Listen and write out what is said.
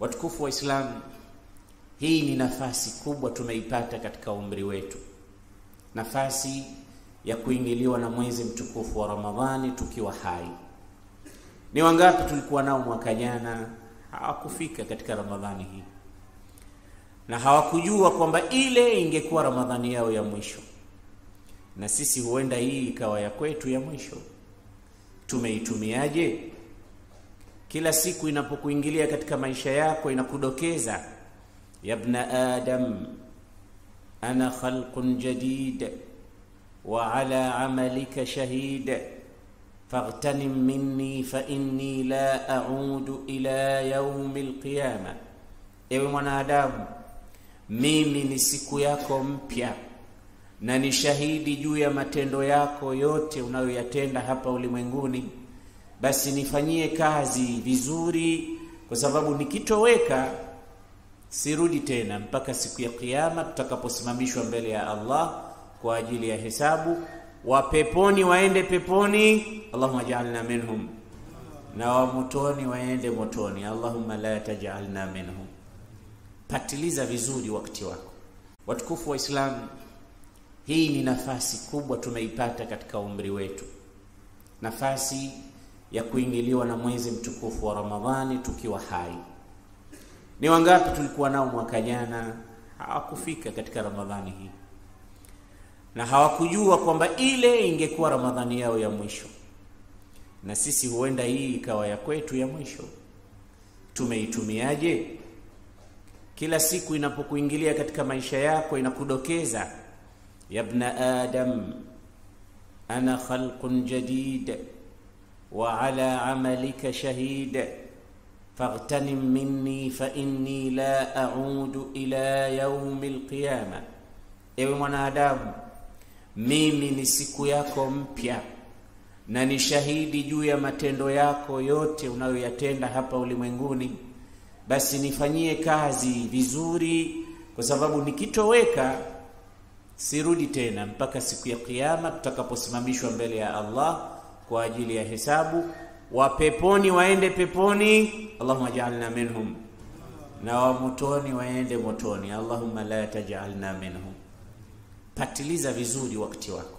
Watukufu wa Islam, hii ni nafasi kubwa tumeipata katika umri wetu, nafasi ya kuingiliwa na mwezi mtukufu wa Ramadhani tukiwa hai. Ni wangapi tulikuwa nao mwaka jana hawakufika katika Ramadhani hii, na hawakujua kwamba ile ingekuwa Ramadhani yao ya mwisho, na sisi huenda hii ikawa ya kwetu ya mwisho. Tumeitumiaje? Kila siku inapokuingilia katika maisha yako inakudokeza, ya ibn Adam, ana khalqun jadid wa ala amalika shahid faghtanim minni fa inni la a'udu ila yaumi alqiyama. Ewe mwanadamu, mimi ni siku yako mpya na ni shahidi juu ya matendo yako yote unayoyatenda hapa ulimwenguni. Basi nifanyie kazi vizuri, kwa sababu nikitoweka sirudi tena mpaka siku ya kiyama tutakaposimamishwa mbele ya Allah kwa ajili ya hesabu. Wa peponi waende peponi, Allahumma ja'alna minhum, na wa motoni waende motoni, Allahumma la taj'alna minhum. Patiliza vizuri wakati wako. Watukufu wa Islam, hii ni nafasi kubwa tumeipata katika umri wetu, nafasi ya kuingiliwa na mwezi mtukufu wa Ramadhani tukiwa hai. Ni wangapi tulikuwa nao mwaka jana hawakufika katika Ramadhani hii, na hawakujua kwamba ile ingekuwa Ramadhani yao ya mwisho, na sisi huenda hii ikawa ya kwetu ya mwisho. Tumeitumiaje? Kila siku inapokuingilia katika maisha yako inakudokeza, ya ibn Adam, ana khalqun jadid wa ala amalika shahid faghtanim minni fa inni la a'udu ila yaumi alqiyama. Ewe mwanadamu, mimi ni siku yako mpya na ni shahidi juu ya matendo yako yote unayoyatenda hapa ulimwenguni. Basi nifanyie kazi vizuri, kwa sababu nikitoweka sirudi tena mpaka siku ya kiyama tutakaposimamishwa mbele ya Allah kwa ajili ya hesabu. Wa peponi waende peponi, Allahumma ja'alna minhum, na wa motoni waende motoni, Allahumma la taj'alna minhum. Patiliza vizuri wakati wako.